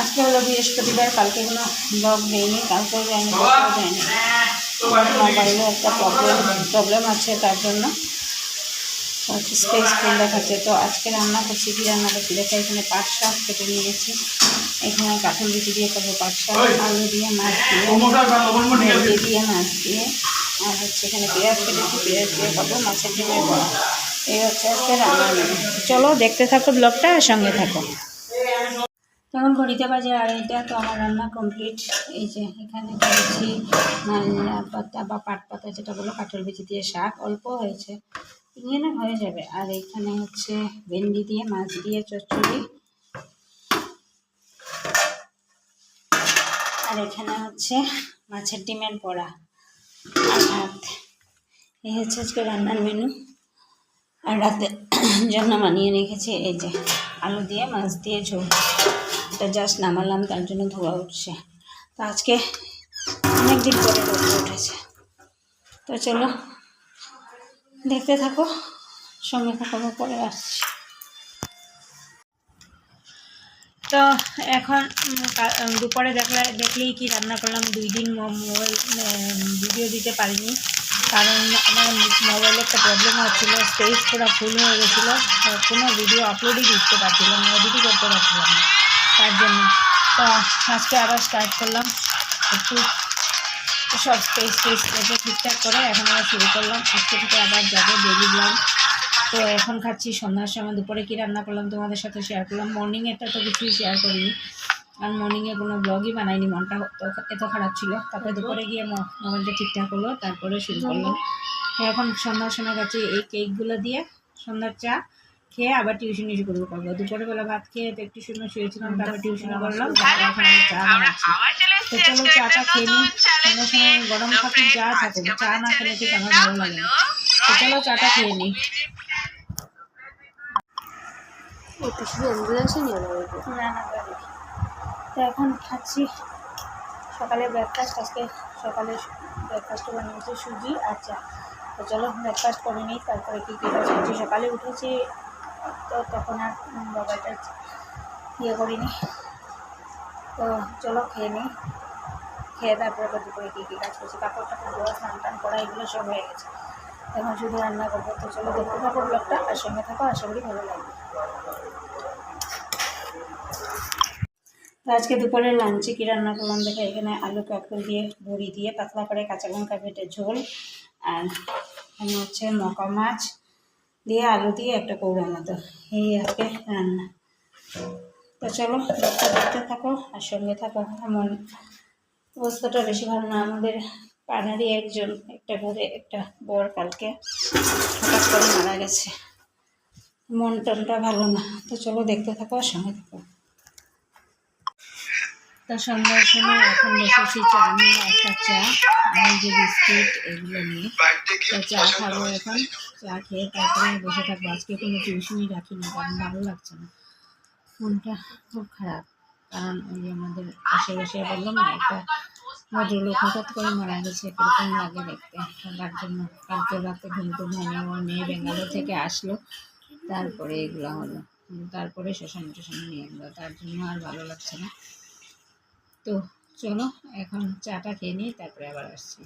আজকে হলো বৃহস্পতিবার, কালকে কোনো ব্লগ দেয়নি, কালকেও যায়নি, যায়নি। মোবাইলে একটা প্রবলেম আছে, তার জন্য স্পেস ফুল দেখাচ্ছে। তো আজকে রান্না করছি, কী রান্না করছি দেখা, এখানে পাট শাক কেটে নিয়েছি, এখানে কাঁঠাল বিচি দিয়ে করবো পাট শাক, আলু দিয়ে মাছ দিয়ে, ভেন্ডি দিয়ে মাছ দিয়ে, আর হচ্ছে এখানে পেঁয়াজ কেটেছি, পেঁয়াজ দিয়ে করবো মাছের ডিমের বড়া। এই হচ্ছে আজকে রান্নার মেনু। চলো দেখতে থাকো ব্লগটা, আর সঙ্গে থাকো। তখন ঘড়িতে বাজে 2:30। তো আমার রান্না কমপ্লিট। এই যে এখানে করেছি নারিয়া পাতা বা পাট পাতা যেটা বলো, কাঁঠাল বিচি দিয়ে শাক, অল্প হয়েছে, এখানে হয়ে যাবে। আর এখানে হচ্ছে ভেন্ডি দিয়ে মাছ দিয়ে চচ্চড়ি, আর এখানে হচ্ছে মাছের ডিমের বড়া আর ভাত। এই হচ্ছে আজকে রান্নার মেনু। আর রাতের জন্য বানিয়ে রেখেছি এই যে আলু দিয়ে মাছ দিয়ে ঝোল, এটা জাস্ট নামালাম, তার জন্য ধোয়া উঠছে। তো আজকে অনেকদিন পরে রোদ উঠেছে। তো চলো দেখতে থাকো, সঙ্গে থাকো, পরে আসছি। তো এখন দুপুরে দেখলেই কি রান্না করলাম। 2 দিন মোবাইল ভিডিও দিতে পারিনি, কারণ আমার মোবাইলে একটা প্রবলেম হচ্ছিল, স্পেস পুরো ফুল হয়ে গেছিলো, কোনো ভিডিও আপলোডই দিতে পারছিলাম না, এডিটই করতে পারছিলাম না, তার জন্য। তো আজকে আবার স্টার্ট করলাম, একটু সব স্পেস কেটে ঠিকঠাক করে এখন আবার শুরু করলাম। আজকে থেকে আবার যাবো ডেইলি ব্লগ। তো এখন খাচ্ছি সন্ধ্যার সময়। দুপুরে কী রান্না করলাম তোমাদের সাথে শেয়ার করলাম, মর্নিংয়েরটা তো কিছুই শেয়ার করিনি, আর মর্নিংয়ে কোনো ব্লগই বানাইনি, মনটা এত খারাপ ছিল। তারপরে দুপুরে গিয়ে মোবাইলটা ঠিকঠাক হলো, তারপরে শুরু করলাম। এখন সন্ধ্যার সময় খাচ্ছি এই কেকগুলো দিয়ে, সন্ধ্যার চা খেয়ে আবার টিউশনি শুরু করবো। দুপুরবেলা ভাত খেয়ে তো একটু সময় শুয়েছিলাম, তারপর টিউশনি করলাম, তারপর এখন আমি চা বানাচ্ছি। তো চলো চাটা খেয়ে নিই। সন্ধ্যার সময় গরম থাকুক যা থাকুক, চা না খেলে ঠিক আমার ভালো লাগে না। তো চলো চাটা খেয়ে নিই। না গাড়ি। তো এখন খাচ্ছি সকালে ব্রেকফাস্ট। আজকে সকালে ব্রেকফাস্টে বানিয়েছি সুজি আর চা। তো চলো ব্রেকফাস্ট করে নিই, তারপরে কী কী কাজ করছি। সকালে উঠেছি তো তখন আর মোবাইলটা করিনি। তো চলো খেয়ে নিই, খেয়ে তারপরে দুপুরে কী কী কাজ করছি, কাপড় টাপড় ধোয়া, স্নান টান করা, এগুলো সব হয়ে গেছে। এখন শুধু রান্না করবো। তো চলো দেখতে থাকো ব্লগটা, আর সঙ্গে থাকো, আশা করি ভালো লাগবে। তো আজকে দুপুরে লাঞ্চে কী রান্না করলাম দেখে, এখানে আলু কাঁকরোল দিয়ে বড়ি দিয়ে পাতলা করে কাঁচা লঙ্কা কেটে ঝোল, আর এখানে হচ্ছে মকা মাছ দিয়ে আলু দিয়ে একটা কৌড়ার মতো, এই আজকে রান্না। তো চলো দেখতে থাকো আর সঙ্গে থাকো। এমন অবস্থাটা বেশি ভালো না, আমাদের পাড়ারই একজন, একটা ঘরে একটা বর কালকে হঠাৎ করে মারা গেছে, মন টনটা ভালো না। তো চলো দেখতে থাকো আর সঙ্গে থাকো। তো সন্ধ্যার সময় এখন বসেছি চা নিয়ে, একটা চা আর যে বিস্কিট এগুলো নিয়ে। তো চা খাবো এখন, চা খেয়ে তারপরে বসে থাকবো। আজকে কোনো টিউশনই রাখিনি, কারণ ভালো লাগছে না, মনটা খুব খারাপ। কারণ ওই যে আমাদের আশেপাশে বললাম না, একটা ভদ্রলোক হঠাৎ করে মারা গেছে, কীরকম লাগে দেখতে। তার জন্য কালকে রাতে ঘুম হয়নি, আমার মেয়ে বেঙ্গালোর থেকে আসলো, তারপরে এগুলো হলো, তারপরে শ্মশান নিয়ে গেলো, তার জন্য আর ভালো লাগছে না। তো চলো এখন চাটা খেয়ে নিই, তারপরে আবার আসছি।